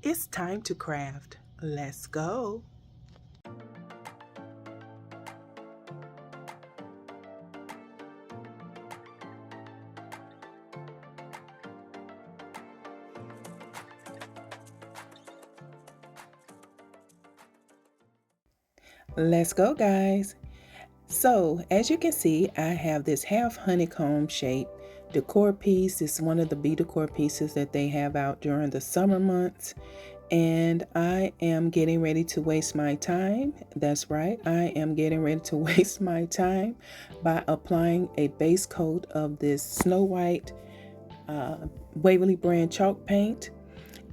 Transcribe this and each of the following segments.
It's time to craft. Let's go. Let's go, guys. So, as you can see, I have this half honeycomb shape decor piece. It's one of the decor pieces that they have out during the summer months. And I am getting ready to waste my time. That's right, I am getting ready to waste my time by applying a base coat of this Snow White Waverly brand chalk paint.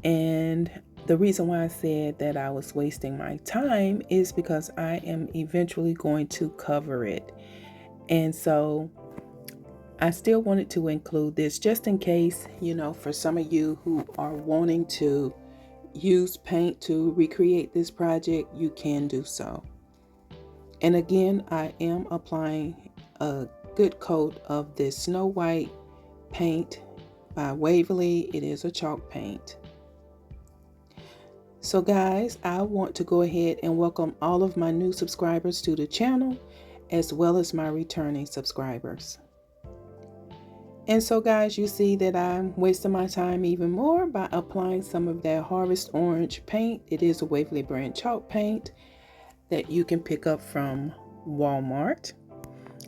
And the reason why I said that I was wasting my time is because I am eventually going to cover it. And so I still wanted to include this just in case, for some of you who are wanting to use paint to recreate this project, you can do so. And again, I am applying a good coat of this Snow White paint by Waverly. It is a chalk paint. So guys, I want to go ahead and welcome all of my new subscribers to the channel, as well as my returning subscribers. And so guys, you see that I'm wasting my time even more by applying some of that Harvest Orange paint. It is a Waverly brand chalk paint that you can pick up from Walmart.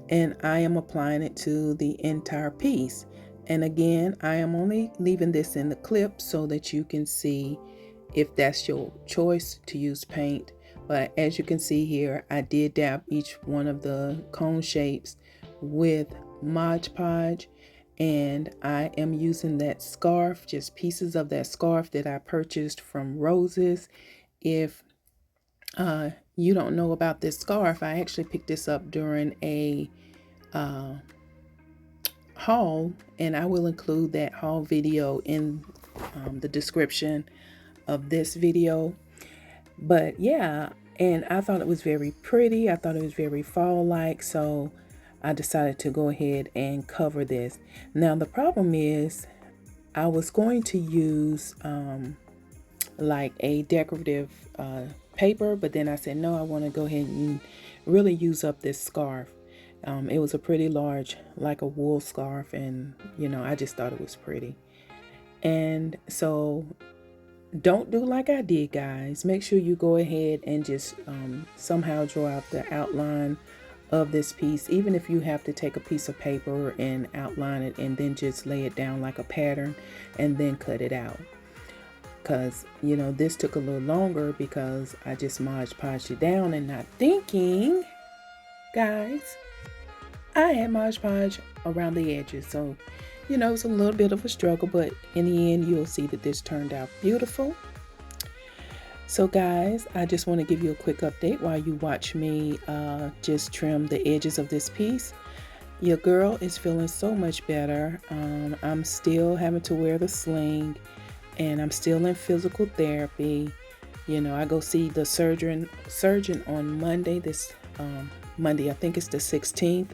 And I am applying it to the entire piece. And again, I am only leaving this in the clip so that you can see if that's your choice to use paint. But as you can see here, I did dab each one of the cone shapes with Mod Podge. And I am using that scarf, just pieces of that scarf that I purchased from Roses. If you don't know about this scarf, I actually picked this up during a haul, and I will include that haul video in the description of this video. But yeah, and I thought it was very pretty. I thought it was very fall-like, so I decided to go ahead and cover this. Now the problem is I was going to use like a decorative paper, but then I said no, I want to go ahead and really use up this scarf. It was a pretty large, like a wool scarf, and I just thought it was pretty. And so don't do like I did, guys. Make sure you go ahead and just somehow draw out the outline of this piece, even if you have to take a piece of paper and outline it and then just lay it down like a pattern and then cut it out. Because this took a little longer because I just Mod Podged it down and not thinking, guys, I had Mod Podge around the edges. So it was a little bit of a struggle, but in the end you'll see that this turned out beautiful. So guys, I just want to give you a quick update while you watch me just trim the edges of this piece. Your girl is feeling so much better. I'm still having to wear the sling, and I'm still in physical therapy. I go see the surgeon on Monday, this Monday, I think it's the 16th,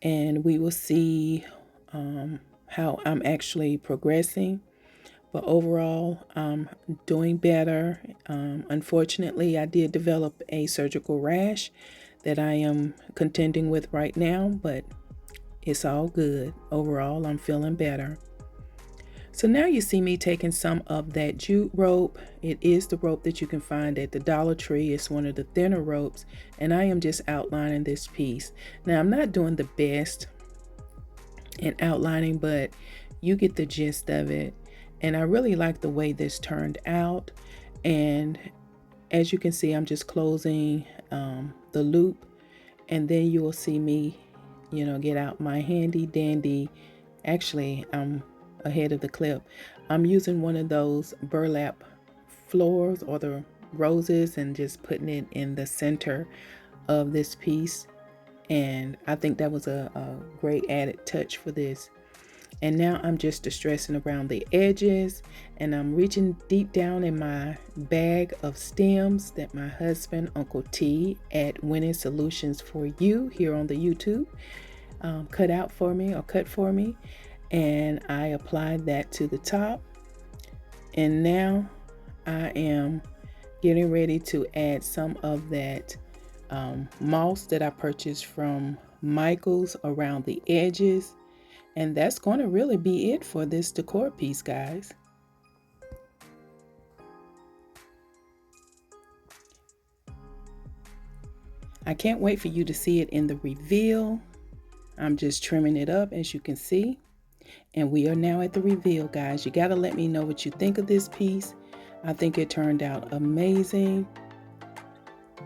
and we will see how I'm actually progressing. But overall, I'm doing better. Unfortunately, I did develop a surgical rash that I am contending with right now, but it's all good. Overall, I'm feeling better. So now you see me taking some of that jute rope. It is the rope that you can find at the Dollar Tree. It's one of the thinner ropes, and I am just outlining this piece. Now, I'm not doing the best in outlining, but you get the gist of it. And I really like the way this turned out. And as you can see, I'm just closing the loop, and then you will see me, get out my handy dandy. Actually, I'm ahead of the clip. I'm using one of those burlap floors or the roses and just putting it in the center of this piece. And I think that was a great added touch for this. And now I'm just distressing around the edges, and I'm reaching deep down in my bag of stems that my husband, Uncle T at Winning Solutions for You here on the YouTube, cut for me. And I applied that to the top. And now I am getting ready to add some of that moss that I purchased from Michael's around the edges. And that's going to really be it for this decor piece, guys. I can't wait for you to see it in the reveal. I'm just trimming it up, as you can see. And we are now at the reveal, guys. You got to let me know what you think of this piece. I think it turned out amazing.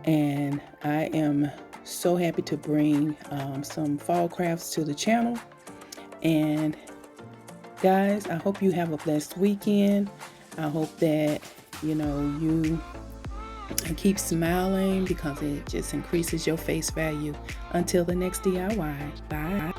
And I am so happy to bring some fall crafts to the channel. And guys, I hope you have a blessed weekend. I hope that, you keep smiling, because it just increases your face value. Until the next DIY. Bye.